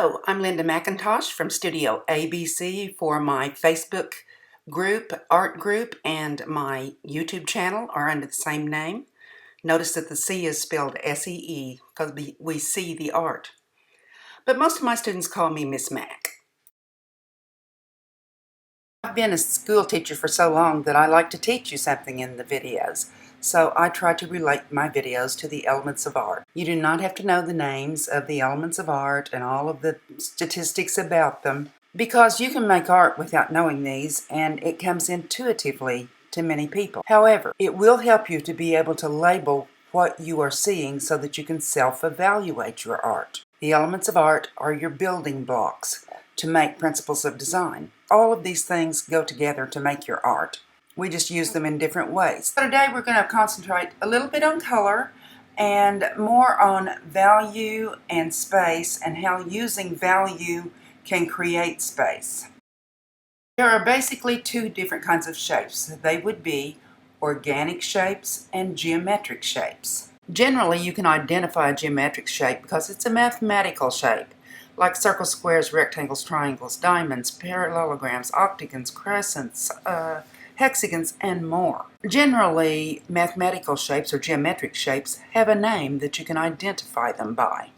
Hello, I'm Linda McIntosh from Studio ABC for my Facebook group, art group, and my YouTube channel are under the same name. Notice that the C is spelled S-E-E because we see the art. But most of my students call me Miss Mac. I've been a school teacher for so long that I like to teach you something in the videos. So I try to relate my videos to the elements of art. You do not have to know the names of the elements of art and all of the statistics about them, because you can make art without knowing these, and it comes intuitively to many people. However, it will help you to be able to label what you are seeing so that you can self-evaluate your art. The elements of art are your building blocks to make principles of design. All of these things go together to make your art. We just use them in different ways. So today we're going to concentrate a little bit on color and more on value and space and how using value can create space. There are basically two different kinds of shapes. They would be organic shapes and geometric shapes. Generally, you can identify a geometric shape because it's a mathematical shape, like circles, squares, rectangles, triangles, diamonds, parallelograms, octagons, crescents, hexagons, and more. Generally, mathematical shapes or geometric shapes have a name that you can identify them by,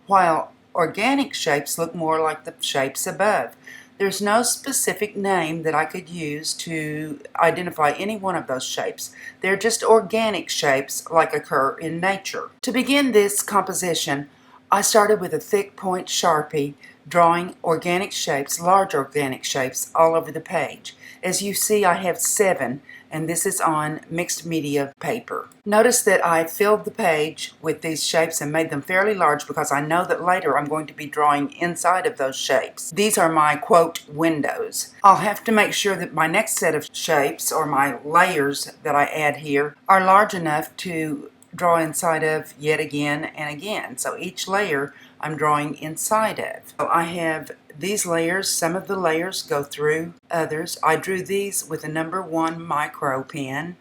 while organic shapes look more like the shapes above. There's no specific name that I could use to identify any one of those shapes. They're just organic shapes like occur in nature. To begin this composition, I started with a thick point Sharpie, drawing organic shapes, large organic shapes, all over the page. As you see, I have 7, and this is on mixed media paper. Notice that I filled the page with these shapes and made them fairly large because I know that later I'm going to be drawing inside of those shapes. These are my, quote, windows. I'll have to make sure that my next set of shapes, or my layers that I add here, are large enough to draw inside of yet again and again. So each layer I'm drawing inside of. So I have these layers. Some of the layers go through others. I drew these with a number 1 micro pen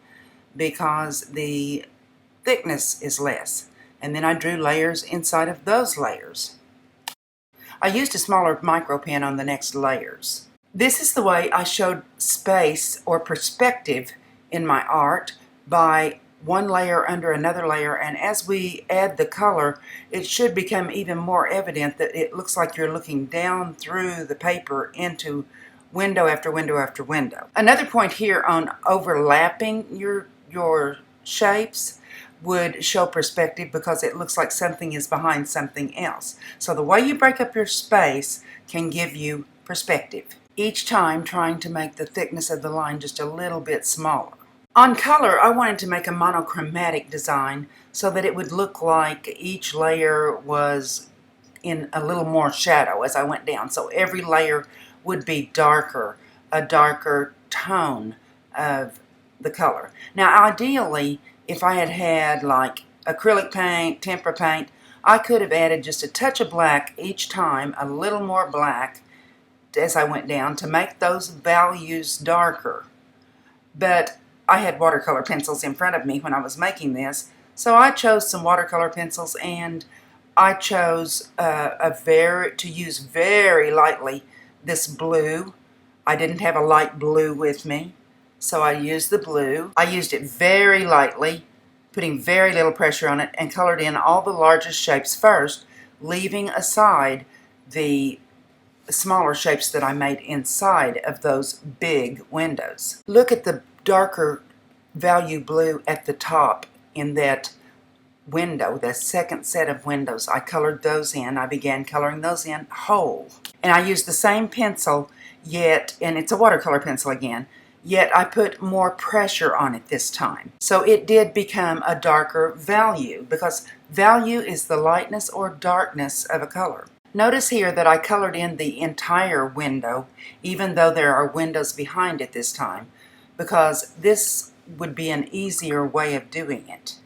because the thickness is less. And then I drew layers inside of those layers. I used a smaller micro pen on the next layers. This is the way I showed space or perspective in my art, by one layer under another layer, and as we add the color, it should become even more evident that it looks like you're looking down through the paper into window after window after window. Another point here on overlapping your shapes would show perspective because it looks like something is behind something else. So the way you break up your space can give you perspective, each time trying to make the thickness of the line just a little bit smaller. On color, I wanted to make a monochromatic design so that it would look like each layer was in a little more shadow as I went down. So every layer would be darker, a darker tone of the color. Now ideally, if I had had like acrylic paint, tempera paint, I could have added just a touch of black each time, a little more black as I went down to make those values darker. But I had watercolor pencils in front of me when I was making this, so I chose some watercolor pencils, and I chose to use very lightly this blue. I didn't have a light blue with me, so I used the blue. I used it very lightly, putting very little pressure on it, and colored in all the largest shapes first, leaving aside the smaller shapes that I made inside of those big windows. Look at the darker value blue at the top in that window, the second set of windows. I colored those in. I began coloring those in whole. And I used the same pencil, yet, and it's a watercolor pencil again, yet I put more pressure on it this time. So it did become a darker value, because value is the lightness or darkness of a color. Notice here that I colored in the entire window, even though there are windows behind it this time, because this would be an easier way of doing it.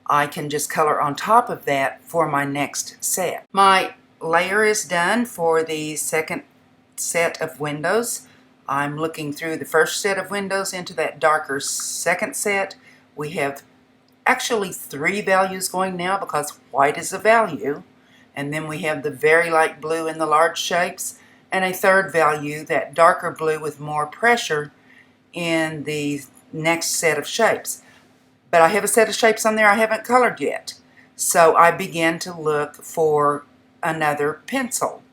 I can just color on top of that for my next set. My layer is done for the second set of windows. I'm looking through the first set of windows into that darker second set. We have actually 3 values going now because white is a value. and then we have the very light blue in the large shapes, and a third value, that darker blue with more pressure, in the next set of shapes. But I have a set of shapes on there I haven't colored yet. So I began to look for another pencil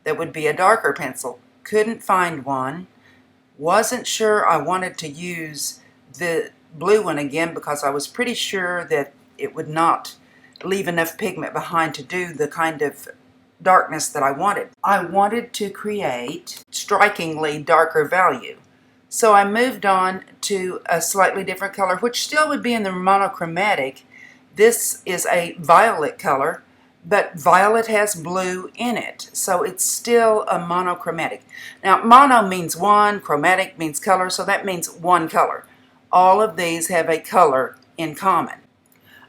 that would be a darker pencil. Couldn't find one. Wasn't sure I wanted to use the blue one again because I was pretty sure that it would not leave enough pigment behind to do the kind of darkness that I wanted. I wanted to create strikingly darker value. So I moved on to a slightly different color, which still would be in the monochromatic. This is a violet color, but violet has blue in it, so it's still a monochromatic. Now, mono means one, chromatic means color, so that means one color. All of these have a color in common.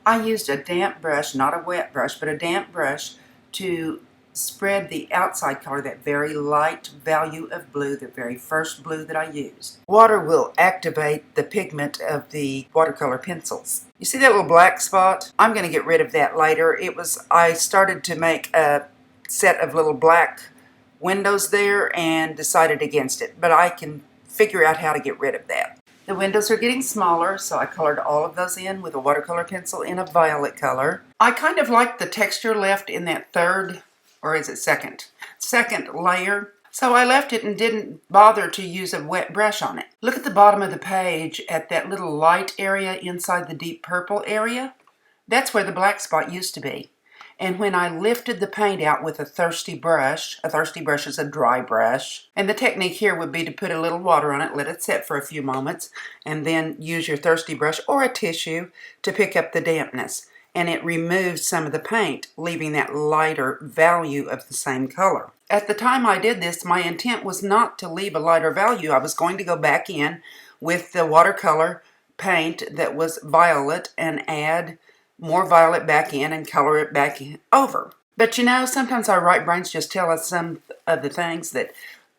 I used a damp brush, not a wet brush, but a damp brush to spread the outside color, that very light value of blue, the very first blue that I used. Water will activate the pigment of the watercolor pencils. You see that little black spot? I'm going to get rid of that later. I started to make a set of little black windows there and decided against it, but I can figure out how to get rid of that. The windows are getting smaller, so I colored all of those in with a watercolor pencil in a violet color. I kind of like the texture left in that third, or is it second layer. So I left it and didn't bother to use a wet brush on it. Look at the bottom of the page at that little light area inside the deep purple area. That's where the black spot used to be. And when I lifted the paint out with a thirsty brush is a dry brush, and the technique here would be to put a little water on it, let it set for a few moments, and then use your thirsty brush or a tissue to pick up the dampness. And it removed some of the paint, leaving that lighter value of the same color. At the time I did this, my intent was not to leave a lighter value. I was going to go back in with the watercolor paint that was violet and add more violet back in and color it back over. But you know, sometimes our right brains just tell us some of the things that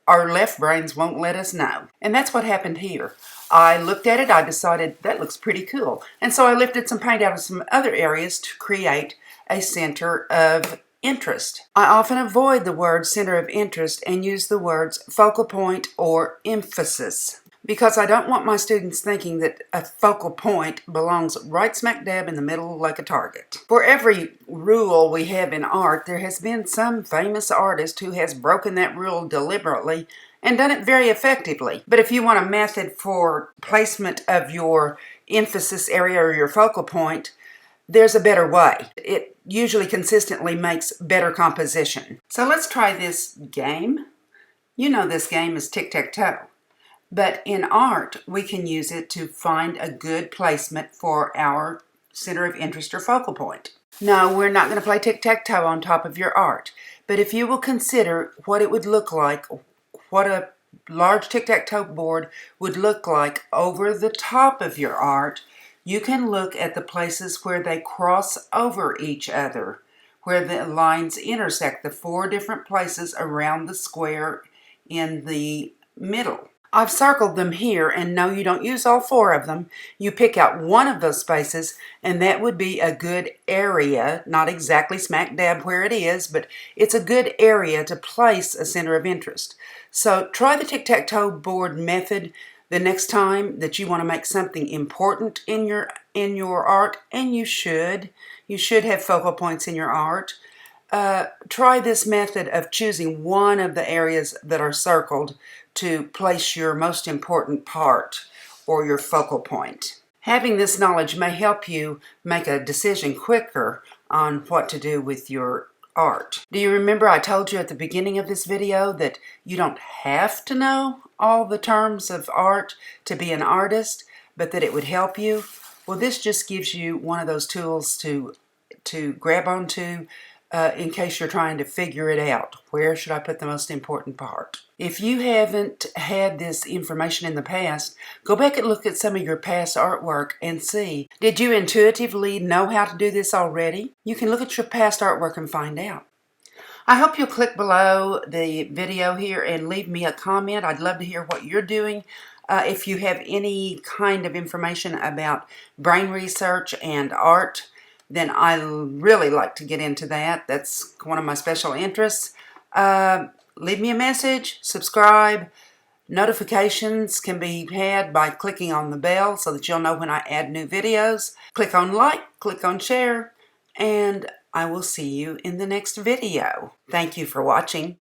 our left brains won't let us know. And that's what happened here. I looked at it, I decided that looks pretty cool. And so I lifted some paint out of some other areas to create a center of interest. I often avoid the word center of interest and use the words focal point or emphasis, because I don't want my students thinking that a focal point belongs right smack dab in the middle like a target. For every rule we have in art, there has been some famous artist who has broken that rule deliberately and done it very effectively. But if you want a method for placement of your emphasis area or your focal point, there's a better way. It usually consistently makes better composition. So let's try this game. You know this game is tic-tac-toe. But in art, we can use it to find a good placement for our center of interest or focal point. No, we're not going to play tic-tac-toe on top of your art. But if you will consider what it would look like, what a large tic-tac-toe board would look like over the top of your art, you can look at the places where they cross over each other, where the lines intersect, the 4 different places around the square in the middle. I've circled them here, and no, you don't use all 4 of them. You pick out one of those spaces, and that would be a good area, not exactly smack dab where it is, but it's a good area to place a center of interest. So try the tic-tac-toe board method the next time that you want to make something important in your art, and you should. You should have focal points in your art. Try this method of choosing one of the areas that are circled to place your most important part or your focal point. Having this knowledge may help you make a decision quicker on what to do with your art. Do you remember I told you at the beginning of this video that you don't have to know all the terms of art to be an artist, but that it would help you? Well, this just gives you one of those tools to grab onto in case you're trying to figure it out. Where should I put the most important part? If you haven't had this information in the past, go back and look at some of your past artwork and see, did you intuitively know how to do this already? You can look at your past artwork and find out. I hope you'll click below the video here and leave me a comment. I'd love to hear what you're doing. If you have any kind of information about brain research and art, then I really like to get into that. That's one of my special interests. Leave me a message, subscribe. Notifications can be had by clicking on the bell so that you'll know when I add new videos. Click on like, click on share, and I will see you in the next video. Thank you for watching.